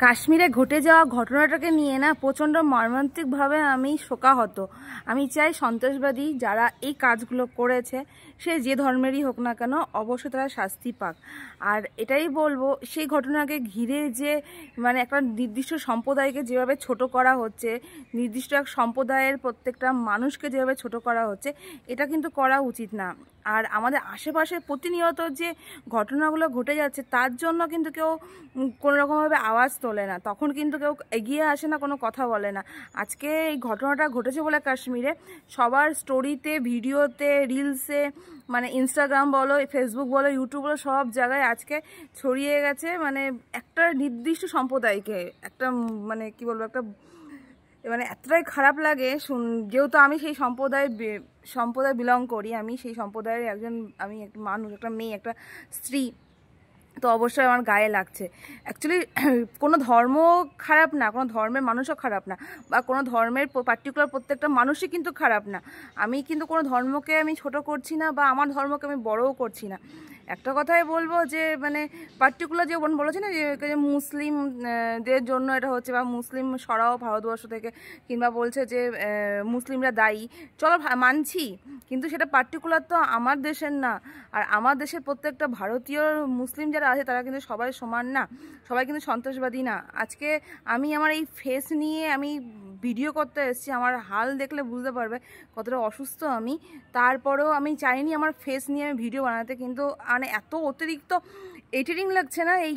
কাশ্মীরে ঘটে যাওয়া ঘটনাটাকে নিয়ে না প্রচণ্ড মর্মান্তিকভাবে আমি শোকাহত। আমি চাই সন্ত্রাসবাদী যারা এই কাজগুলো করেছে, সে যে ধর্মেরই হোক না কেন, অবশ্যই তারা শাস্তি পাক। আর এটাই বলবো, সেই ঘটনাকে ঘিরে যে একটা নির্দিষ্ট সম্প্রদায়কে যেভাবে ছোট করা হচ্ছে, নির্দিষ্ট এক সম্প্রদায়ের প্রত্যেকটা মানুষকে যেভাবে ছোট করা হচ্ছে, এটা কিন্তু করা উচিত না। আর আমাদের আশেপাশে প্রতিনিয়ত যে ঘটনাগুলো ঘটে যাচ্ছে, তার জন্য কিন্তু কেউ কোনো রকমভাবে আওয়াজ তোলে না, তখন কিন্তু কেউ এগিয়ে আসে না, কোনো কথা বলে না। আজকে এই ঘটনাটা ঘটেছে বলে কাশ্মীরে সবার স্টোরিতে, ভিডিওতে, রিলসে, ইনস্টাগ্রাম বলো, ফেসবুক বলো, ইউটিউব বলো, সব জায়গায় আজকে ছড়িয়ে গেছে। একটা নির্দিষ্ট সম্প্রদায়কে একটা কি বলবো, একটা এতটাই খারাপ লাগে যেহেতু আমি সেই সম্প্রদায় বিলং করি, আমি সেই সম্প্রদায়ের আমি একটা মানুষ, একটা মেয়ে, একটা স্ত্রী, তো অবশ্যই আমার গায়ে লাগছে। অ্যাকচুয়ালি কোনো ধর্ম খারাপ না, কোনো ধর্মের মানুষও খারাপ না, বা কোনো ধর্মের পার্টিকুলার প্রত্যেকটা মানুষই কিন্তু খারাপ না। আমি কিন্তু কোনো ধর্মকে আমি ছোট করছি না, বা আমার ধর্মকে আমি বড়ও করছি না। একটা কথাই বলবো যে পার্টিকুলার যে বলেছে না যে মুসলিমদের জন্য এটা হচ্ছে, বা মুসলিম সরাও ভারতবর্ষ থেকে, কিংবা বলছে যে মুসলিমরা দায়ী, চলো মানছি, কিন্তু সেটা পার্টিকুলার তো আমার দেশের না। আর আমার দেশের প্রত্যেকটা ভারতীয় মুসলিম যারা আছে তারা কিন্তু সবাই সমান না, সবাই কিন্তু সন্ত্রাসবাদী না। আজকে আমি আমার এই ফেস নিয়ে আমি ভিডিও করতে এসেছি, আমার হাল দেখলে বুঝতে পারবে কতটা অসুস্থ আমি। তারপরেও আমি চাইনি আমার ফেস নিয়ে আমি ভিডিও বানাতে, কিন্তু এত অতিরিক্ত এডিটিং লাগছে না এই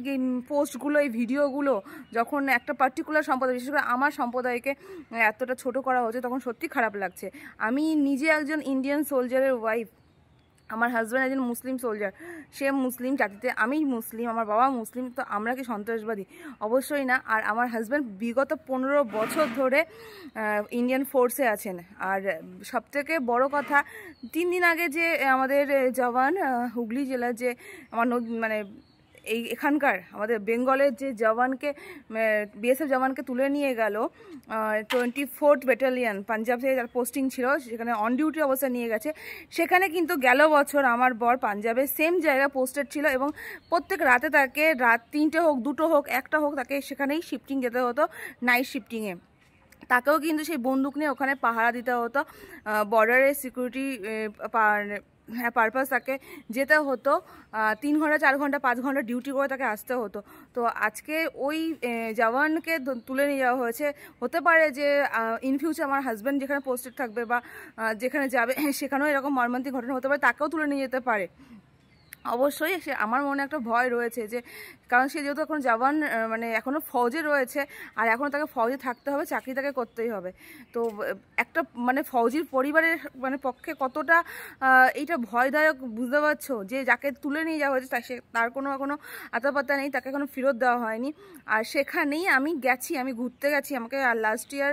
পোস্টগুলো, এই ভিডিওগুলো, যখন একটা পার্টিকুলার সম্প্রদায়, বিশেষ করে আমার সম্প্রদায়কে এতটা ছোট করা হচ্ছে, তখন সত্যি খারাপ লাগছে। আমি নিজে একজন ইন্ডিয়ান সোলজারের ওয়াইফ, আমার হাজব্যান্ড একজন মুসলিম সোলজার, সে মুসলিম জাতিতে, আমি মুসলিম, আমার বাবা মুসলিম, তো আমরা কি সন্ত্রাসবাদী? অবশ্যই না। আর আমার হাজব্যান্ড বিগত 15 বছর ধরে ইন্ডিয়ান ফোর্সে আছেন। আর সবথেকে বড় কথা, 3 দিন আগে যে আমাদের জওয়ান, হুগলি জেলার যে আমার এখানকার আমাদের বেঙ্গলের যে জওয়ানকে, বিএসএফ জওয়ানকে তুলে নিয়ে গেল 24th ব্যাটালিয়ন, পাঞ্জাব থেকে যার পোস্টিং ছিল, সেখানে অন ডিউটি অবস্থায় নিয়ে গেছে। সেখানে কিন্তু গেল বছর আমার বর পাঞ্জাবে সেম জায়গায় পোস্টেড ছিল, এবং প্রত্যেক রাতে তাকে রাত 3টে হোক, 2টো হোক, 1টা হোক, তাকে সেখানেই শিফটিং যেতে হতো, নাইট শিফটিংয়ে। তাকেও কিন্তু সেই বন্দুক নিয়ে ওখানে পাহারা দিতে হতো, বর্ডারের সিকিউরিটি পারপাস তাকে যেতে হতো, 3 ঘন্টা, 4 ঘন্টা, 5 ঘন্টা ডিউটি করে তাকে আসতে হতো। তো আজকে ওই জওয়ানকে তুলে নিয়ে যাওয়া হয়েছে। হতে পারে যে ইন ফিউচার আমার হাজব্যান্ড যেখানে পোস্টেড থাকবে বা যেখানে যাবে সেখানেও এরকম মর্মান্তিক ঘটনা হতে পারে, তাকেও তুলে নিয়ে যেতে পারে। অবশ্যই আমার মনে একটা ভয় রয়েছে, যে কারণ সে যেহেতু এখন জওয়ান, এখনও ফৌজে রয়েছে, আর এখনও তাকে ফৌজে থাকতে হবে, চাকরি তাকে করতেই হবে। তো একটা ফৌজির পরিবারের পক্ষে কতটা এইটা ভয়দায়ক বুঝতে পারছো, যে যাকে তুলে নিয়ে যাওয়া হয়েছে তার কোনো আতাপাতা নেই, তাকে এখনো ফেরত দেওয়া হয়নি। আর সেখানেই আমি গেছি, আমি ঘুরতে গেছি। আমাকে লাস্ট ইয়ার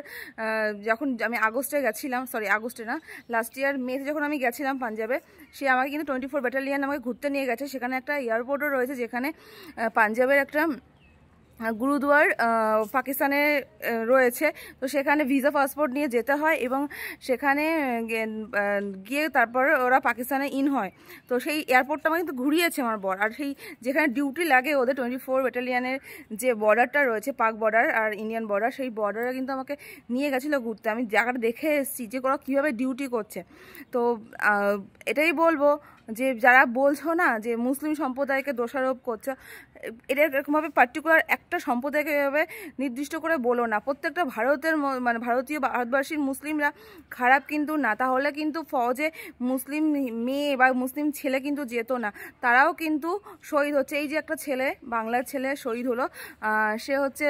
যখন আমি আগস্টে গেছিলাম, আগস্টে না, লাস্ট ইয়ার মেতে যখন আমি গেছিলাম পাঞ্জাবে, সে আমাকে কিন্তু 24 ব্যাটালিয়ন আমাকে ঘুরতে নিয়ে গেছে। সেখানে একটা এয়ারপোর্টও রয়েছে, যেখানে পাঞ্জাবের একটা গুরুদুয়ার পাকিস্তানে রয়েছে। তো সেখানে ভিসা পাসপোর্ট নিয়ে যেতে হয়, এবং সেখানে গিয়ে তারপর ওরা পাকিস্তানে ইন হয়। তো সেই এয়ারপোর্টটা আমাকে কিন্তু ঘুরিয়েছে আমার বর। আর সেই যেখানে ডিউটি লাগে ওদের 24 ব্যাটালিয়নের যে বর্ডারটা রয়েছে, পাক বর্ডার আর ইন্ডিয়ান বর্ডার, সেই বর্ডারে কিন্তু আমাকে নিয়ে গেছিলো ঘুরতে। আমি জায়গাটা দেখে এসেছি যে ওরা কীভাবে ডিউটি করছে। তো এটাই বলবো যে যারা বলছো না যে মুসলিম সম্প্রদায়কে দোষারোপ করছো, এটা এরকমভাবে পার্টিকুলার একটা সম্প্রদায়কে এভাবে নির্দিষ্ট করে বলো না। প্রত্যেকটা ভারতীয় ভারতবাসীর মুসলিমরা খারাপ কিন্তু না, তাহলে কিন্তু ফৌজে মুসলিম মেয়ে বা মুসলিম ছেলে কিন্তু যেত না, তারাও কিন্তু শহীদ হচ্ছে। এই যে একটা ছেলে, বাংলার ছেলে শহীদ হলো, সে হচ্ছে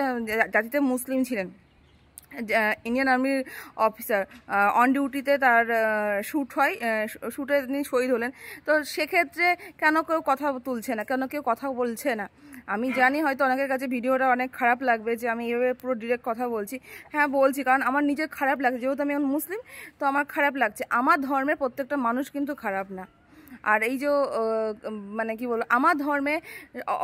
জাতিতে মুসলিম ছিলেন, ইন্ডিয়ান আর্মির অফিসার, অন ডিউটিতে তার শ্যুট হয়, শ্যুটে তিনি শহীদ হলেন। তো সেক্ষেত্রে কেন কেউ কথা তুলছে না, কেন কেউ কথা বলছে না? আমি জানি হয়তো অনেকের কাছে ভিডিওটা অনেক খারাপ লাগবে, যে আমি এভাবে পুরো ডিরেক্ট কথা বলছি। হ্যাঁ বলছি, কারণ আমার নিজের খারাপ লাগছে, যেহেতু আমি এখন মুসলিম, তো আমার খারাপ লাগছে। আমার ধর্মের প্রত্যেকটা মানুষ কিন্তু খারাপ না। আর এই যে মানে কি বলবো, আমার ধর্মে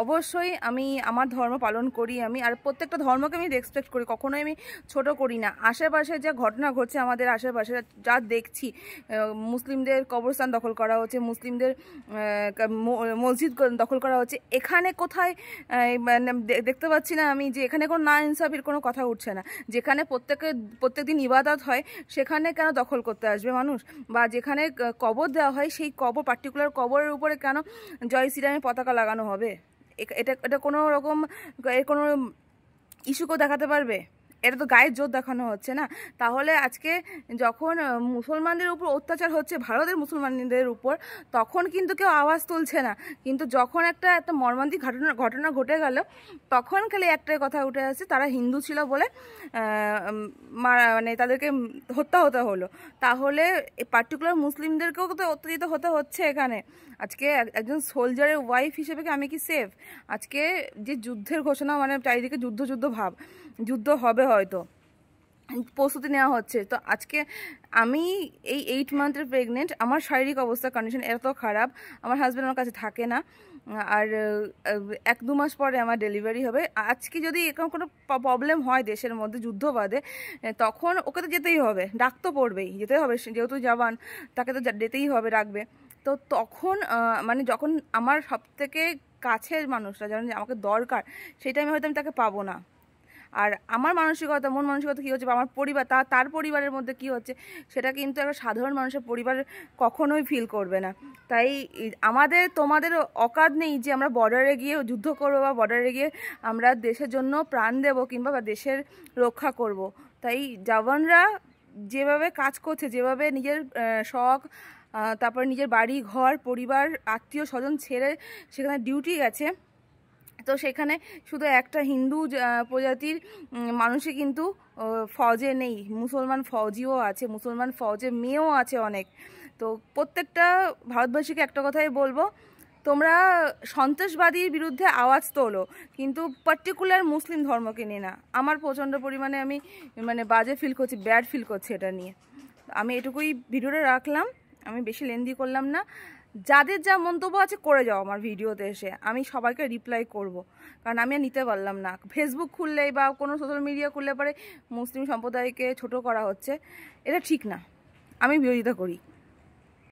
অবশ্যই আমি আমার ধর্ম পালন করি আমি, আর প্রত্যেকটা ধর্মকে আমি রেসপেক্ট করি, কখনোই আমি ছোট করি না। আশেপাশে যা ঘটনা ঘটছে আমাদের আশেপাশে যা দেখছি, মুসলিমদের কবরস্থান দখল করা হচ্ছে, মুসলিমদের মসজিদ দখল করা হচ্ছে, এখানে কোথায় মানে দেখতে পাচ্ছি না আমি যে এখানে কোনো না ইনসাফির কোনো কথা উঠছে না। যেখানে প্রত্যেকদিন ইবাদত হয় সেখানে কেন দখল করতে আসবে মানুষ? বা যেখানে কবর দেওয়া হয় সেই পার্টিকুলার কবরের উপরে কেন জয় শ্রীরামের পতাকা লাগানো হবে? এটা এটা কোনো রকম এর কোনো ইস্যুকেও দেখাতে পারবে? এটা তো গায়ের জোর দেখানো হচ্ছে না। তাহলে আজকে যখন মুসলমানদের উপর অত্যাচার হচ্ছে, ভারতের মুসলমানদের উপর, তখন কিন্তু কেউ আওয়াজ তুলছে না। কিন্তু যখন একটা মর্মান্তিক ঘটনা ঘটে গেল, তখন খালি একটাই কথা উঠে আসছে, তারা হিন্দু ছিল বলে মানে তাদেরকে হত্যা হতে হলো। তাহলে পার্টিকুলার মুসলিমদেরকেও তো অত্যাচারিত হতে হচ্ছে এখানে। আজকে একজন সোলজারের ওয়াইফ হিসেবে কি আমি কি সেফ? আজকে যে যুদ্ধের ঘোষণা, মানে চারিদিকে যুদ্ধ ভাব, যুদ্ধ হবে হয়তো, প্রস্তুতি নেওয়া হচ্ছে। তো আজকে আমি এই 8 মান্থের প্রেগনেন্ট, আমার শারীরিক অবস্থা কন্ডিশন এত খারাপ, আমার হাজব্যান্ড আমার কাছে থাকে না, আর 1-2 মাস পরে আমার ডেলিভারি হবে। আজকে যদি এরকম কোনো প্রবলেম হয় দেশের মধ্যে যুদ্ধ বাদে, তখন ওকে তো যেতেই হবে, ডাক তো পড়বেই, যেতে হবে, যেহেতু জওয়ান তাকে তো যেতেই হবে, ডাকবে। তো তখন মানে যখন আমার সব থেকে কাছের মানুষটা যেমন আমাকে দরকার, সেই টাইমে হয়তো আমি তাকে পাবো না। আর আমার মানসিকতা, মন মানসিকতা কী হচ্ছে, বা আমার পরিবার, তার পরিবারের মধ্যে কি হচ্ছে, সেটা কিন্তু একটা সাধারণ মানুষের পরিবার কখনোই ফিল করবে না। তাই তোমাদের অকাত নেই যে আমরা বর্ডারে গিয়ে যুদ্ধ করবো, বা বর্ডারে গিয়ে আমরা দেশের জন্য প্রাণ দেবো, কিংবা দেশের রক্ষা করব। তাই জওয়ানরা যেভাবে কাজ করছে, যেভাবে নিজের শখ, তারপর নিজের বাড়ি ঘর পরিবার আত্মীয় স্বজন ছেড়ে সেখানে ডিউটি গেছে, তো সেখানে শুধু একটা হিন্দু প্রজাতির মানুষই কিন্তু ফৌজে নেই, মুসলমান ফৌজিও আছে, মুসলমান ফৌজে মেয়েও আছে অনেক। তো প্রত্যেকটা ভারতবাসীকে একটা কথাই বলবো, তোমরা সন্ত্রাসবাদীর বিরুদ্ধে আওয়াজ তোলো, কিন্তু পার্টিকুলার মুসলিম ধর্মকে নিয়ে না। আমার প্রচণ্ড পরিমাণে আমি মানে বাজে ফিল করছি, ব্যাড ফিল করছি এটা নিয়ে। আমি এটুকুই ভিডিওটা রাখলাম, আমি বেশি লেন্দি করলাম না। যাদের যা মন্তব্য আছে করে যাও আমার ভিডিওতে এসে, আমি সবাইকে রিপ্লাই করব, কারণ আমি আর নিতে পারলাম না। ফেসবুক খুললেই বা কোনো সোশ্যাল মিডিয়া খুললে পরে মুসলিম সম্প্রদায়কে ছোট করা হচ্ছে, এটা ঠিক না, আমি বিরোধিতা করি।